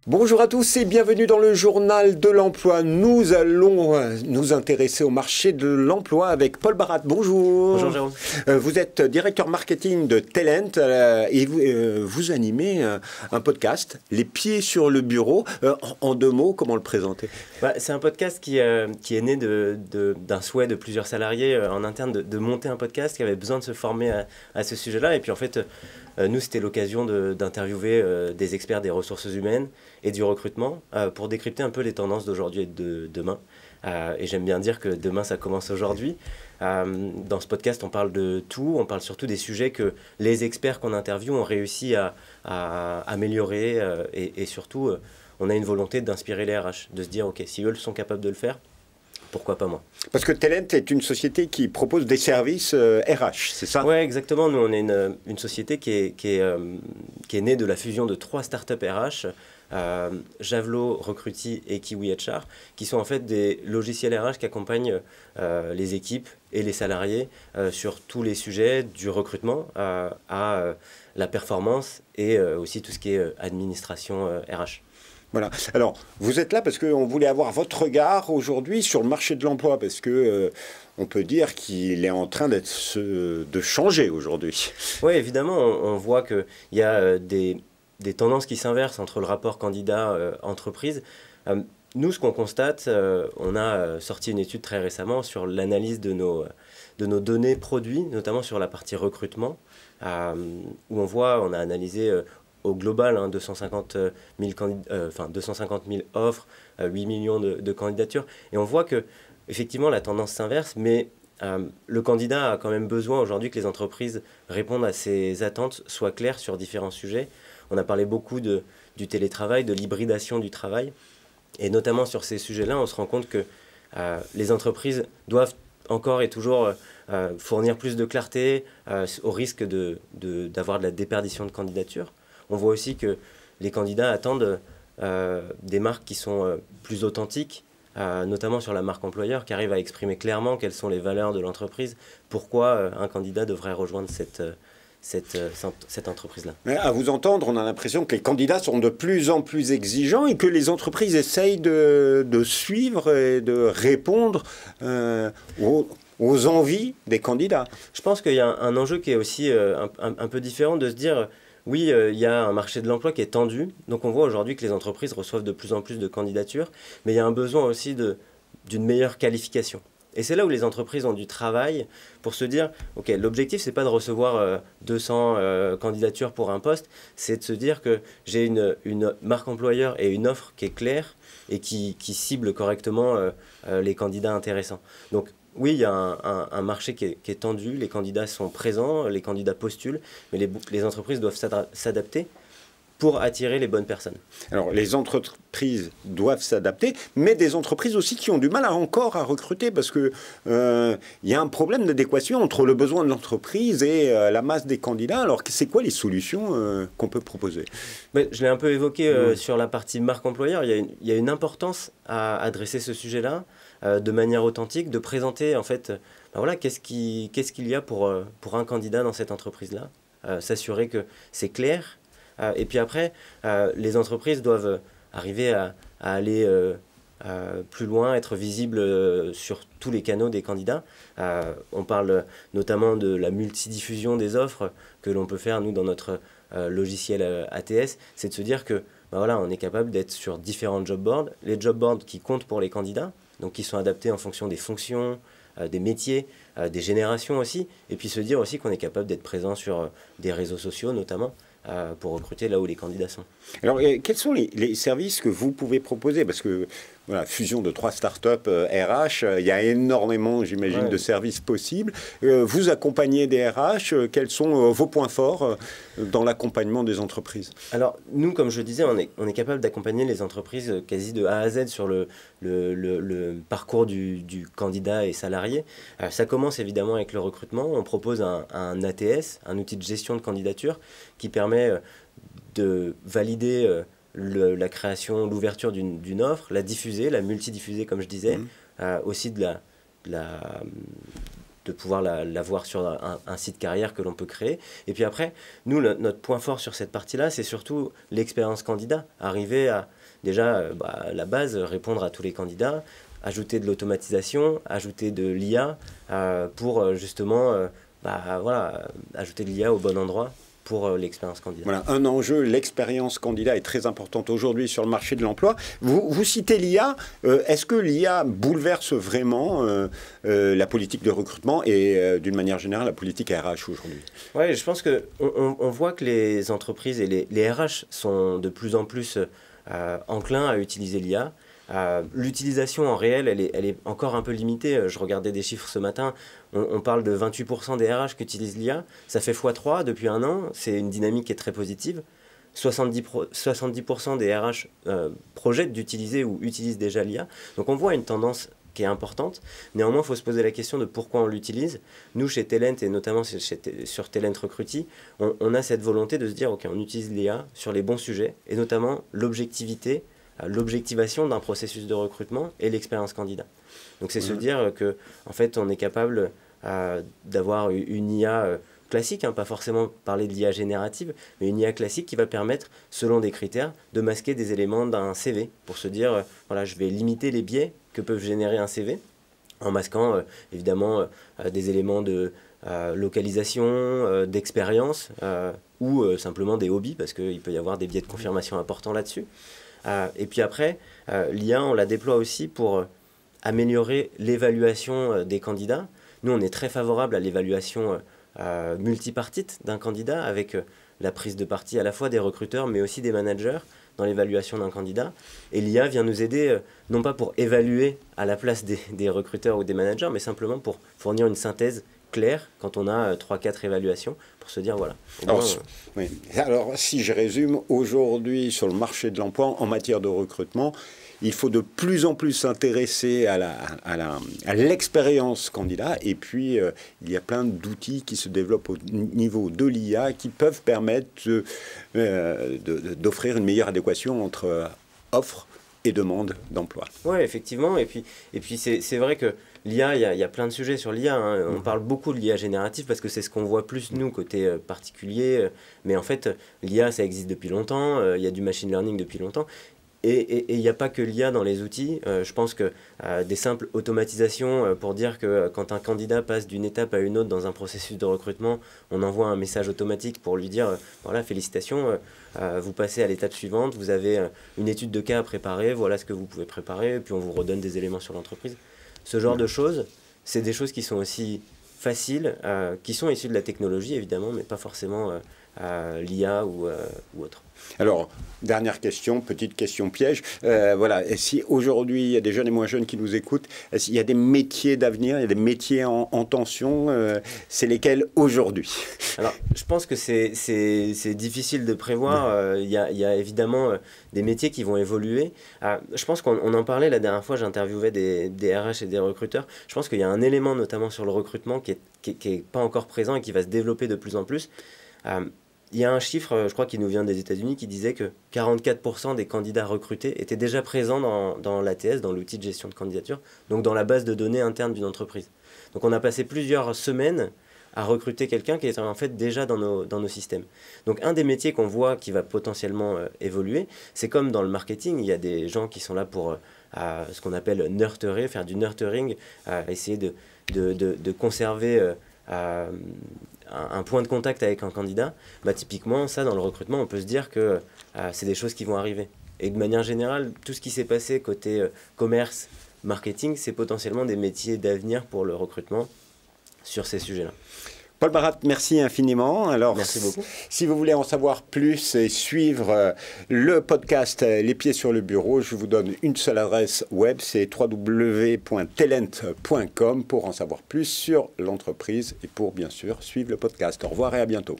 Bonjour à tous et bienvenue dans le journal de l'emploi. Nous allons nous intéresser au marché de l'emploi avec Paul Barat. Bonjour. Bonjour Jérôme. Vous êtes directeur marketing de Talent et vous animez un podcast, Les pieds sur le bureau. En deux mots, comment le présenter? C'est un podcast qui est né d'un souhait de plusieurs salariés en interne de monter un podcast qui avait besoin de se former à ce sujet-là. Et puis en fait, nous, c'était l'occasion d'interviewer des experts des ressources humaines et du recrutement pour décrypter un peu les tendances d'aujourd'hui et de demain. Et j'aime bien dire que demain, ça commence aujourd'hui. Dans ce podcast, on parle de tout. On parle surtout des sujets que les experts qu'on interviewe ont réussi à améliorer. Et surtout, on a une volonté d'inspirer les RH, de se dire, OK, si eux sont capables de le faire, pourquoi pas moi? Parce que Talent est une société qui propose des services RH, c'est ça? Oui, exactement. Nous, on est une société qui est née de la fusion de 3 startups RH, Javelot, Recruity et Kiwi HR, qui sont en fait des logiciels RH qui accompagnent les équipes et les salariés sur tous les sujets du recrutement à la performance et aussi tout ce qui est administration RH. Voilà. Alors, vous êtes là parce qu'on voulait avoir votre regard aujourd'hui sur le marché de l'emploi, parce que on peut dire qu'il est en train de changer aujourd'hui. Oui, évidemment, on voit qu'il y a des tendances qui s'inversent entre le rapport candidat-entreprise. Nous, ce qu'on constate, on a sorti une étude très récemment sur l'analyse de nos données produits, notamment sur la partie recrutement, où on a analysé au global 250 000 offres, 8 millions de candidatures. Et on voit que effectivement la tendance s'inverse, mais le candidat a quand même besoin aujourd'hui que les entreprises répondent à ses attentes, soient claires sur différents sujets. On a parlé beaucoup du télétravail, de l'hybridation du travail. Et notamment sur ces sujets-là, on se rend compte que les entreprises doivent encore et toujours fournir plus de clarté au risque d'avoir de la déperdition de candidatures. On voit aussi que les candidats attendent des marques qui sont plus authentiques, notamment sur la marque employeur, qui arrive à exprimer clairement quelles sont les valeurs de l'entreprise, pourquoi un candidat devrait rejoindre cette entreprise-là. Mais à vous entendre, on a l'impression que les candidats sont de plus en plus exigeants et que les entreprises essayent de suivre et de répondre aux envies des candidats. Je pense qu'il y a un enjeu qui est aussi un peu différent, de se dire... Oui, il y a un marché de l'emploi qui est tendu. Donc on voit aujourd'hui que les entreprises reçoivent de plus en plus de candidatures, mais il y a un besoin aussi d'une meilleure qualification. Et c'est là où les entreprises ont du travail pour se dire, OK, l'objectif, ce n'est pas de recevoir 200 candidatures pour un poste, c'est de se dire que j'ai une marque employeur et une offre qui est claire et qui cible correctement les candidats intéressants. Donc, oui, il y a un marché qui est tendu, les candidats sont présents, les candidats postulent, mais les entreprises doivent s'adapter pour attirer les bonnes personnes. Alors, les entreprises doivent s'adapter, mais des entreprises aussi qui ont du mal encore à recruter, parce qu'il y a un problème d'adéquation entre le besoin de l'entreprise et la masse des candidats. Alors, c'est quoi les solutions qu'on peut proposer? Je l'ai un peu évoqué sur la partie marque employeur. Il y a une importance à adresser ce sujet-là de manière authentique, de présenter en fait, qu'est-ce qu'il y a pour un candidat dans cette entreprise-là, s'assurer que c'est clair. Et puis après, les entreprises doivent arriver à aller plus loin, être visibles sur tous les canaux des candidats. On parle notamment de la multidiffusion des offres que l'on peut faire, nous, dans notre logiciel ATS. C'est de se dire que on est capable d'être sur différents job boards. Les job boards qui comptent pour les candidats, donc qui sont adaptés en fonction des fonctions, des métiers, des générations aussi. Et puis se dire aussi qu'on est capable d'être présent sur des réseaux sociaux, notamment, pour recruter là où les candidats sont. Alors, quels sont les services que vous pouvez proposer? Parce que, fusion de 3 startups RH, il y a énormément, j'imagine, de services possibles. Vous accompagnez des RH, quels sont vos points forts dans l'accompagnement des entreprises? Alors, nous, comme je disais, on est capable d'accompagner les entreprises quasi de A à Z sur le parcours du candidat et salarié. Ça commence évidemment avec le recrutement. On propose un ATS, un outil de gestion de candidature, qui permet de valider la création, l'ouverture d'une offre, la diffuser, la multidiffuser comme je disais, aussi de de pouvoir l'avoir sur un site carrière que l'on peut créer. Et puis après, nous, notre point fort sur cette partie-là, c'est surtout l'expérience candidat. Arriver à, déjà, à la base, répondre à tous les candidats, ajouter de l'automatisation, ajouter de l'IA pour justement ajouter de l'IA au bon endroit pour l'expérience candidat. Voilà, un enjeu, l'expérience candidat est très importante aujourd'hui sur le marché de l'emploi. Vous citez l'IA. Est-ce que l'IA bouleverse vraiment la politique de recrutement et d'une manière générale la politique RH aujourd'hui? Oui, je pense qu'on voit que les entreprises et les RH sont de plus en plus enclins à utiliser l'IA. L'utilisation en réel, elle est encore un peu limitée. Je regardais des chiffres ce matin, on parle de 28% des RH qui utilisent l'IA, ça fait x3 depuis un an, c'est une dynamique qui est très positive. 70% des RH projettent d'utiliser ou utilisent déjà l'IA, donc on voit une tendance qui est importante. Néanmoins, il faut se poser la question de pourquoi on l'utilise. Nous, chez Telent, et notamment sur Telent Recruity, on a cette volonté de se dire, ok, on utilise l'IA sur les bons sujets, et notamment l'objectivation d'un processus de recrutement et l'expérience candidat. Donc c'est se dire que en fait on est capable d'avoir une IA classique, pas forcément parler de l'IA générative, mais une IA classique qui va permettre, selon des critères, de masquer des éléments d'un CV pour se dire voilà, je vais limiter les biais que peuvent générer un CV en masquant évidemment des éléments de localisation, d'expérience ou simplement des hobbies parce qu'il peut y avoir des biais de confirmation importants là-dessus. Et puis après, l'IA, on la déploie aussi pour améliorer l'évaluation des candidats. Nous, on est très favorable à l'évaluation multipartite d'un candidat avec la prise de parti à la fois des recruteurs mais aussi des managers dans l'évaluation d'un candidat. Et l'IA vient nous aider, non pas pour évaluer à la place des recruteurs ou des managers, mais simplement pour fournir une synthèse clair quand on a 3-4 évaluations pour se dire voilà. Alors, si je résume, aujourd'hui sur le marché de l'emploi en matière de recrutement, il faut de plus en plus s'intéresser à l'expérience candidat et puis il y a plein d'outils qui se développent au niveau de l'IA qui peuvent permettre d'offrir une meilleure adéquation entre offre et demande d'emploi. Oui, effectivement. Et puis c'est vrai que l'IA, il y a plein de sujets sur l'IA. On parle beaucoup de l'IA générative parce que c'est ce qu'on voit plus, nous, côté particulier. Mais en fait, l'IA, ça existe depuis longtemps. Il y a du machine learning depuis longtemps. Et il n'y a pas que l'IA dans les outils. Je pense que des simples automatisations pour dire que quand un candidat passe d'une étape à une autre dans un processus de recrutement, on envoie un message automatique pour lui dire voilà, félicitations, vous passez à l'étape suivante, vous avez une étude de cas à préparer, voilà ce que vous pouvez préparer, et puis on vous redonne des éléments sur l'entreprise. Ce genre de choses, c'est des choses qui sont aussi faciles, qui sont issues de la technologie évidemment, mais pas forcément l'IA ou autre. Alors, dernière question, petite question piège. Voilà, et si aujourd'hui il y a des jeunes et moins jeunes qui nous écoutent, est-ce qu'il y a des métiers d'avenir, il y a des métiers en tension, c'est lesquels aujourd'hui? Alors, je pense que c'est difficile de prévoir. Il y a évidemment des métiers qui vont évoluer. Je pense qu'on en parlait la dernière fois, j'interviewais des RH et des recruteurs. Je pense qu'il y a un élément notamment sur le recrutement qui est pas encore présent et qui va se développer de plus en plus. Il y a un chiffre, je crois, qui nous vient des États-Unis, qui disait que 44% des candidats recrutés étaient déjà présents dans l'ATS, dans l'outil de gestion de candidature, donc dans la base de données interne d'une entreprise. Donc on a passé plusieurs semaines à recruter quelqu'un qui est en fait déjà dans nos systèmes. Donc un des métiers qu'on voit qui va potentiellement évoluer, c'est comme dans le marketing, il y a des gens qui sont là pour ce qu'on appelle nurturer, faire du nurturing, essayer de conserver un point de contact avec un candidat. Typiquement, ça, dans le recrutement, on peut se dire que c'est des choses qui vont arriver. Et de manière générale, tout ce qui s'est passé côté commerce, marketing, c'est potentiellement des métiers d'avenir pour le recrutement sur ces sujets-là. Paul Barat, merci infiniment. Alors, merci beaucoup. Si vous voulez en savoir plus et suivre le podcast Les Pieds sur le Bureau, je vous donne une seule adresse web, c'est www.telent.com pour en savoir plus sur l'entreprise et pour bien sûr suivre le podcast. Au revoir et à bientôt.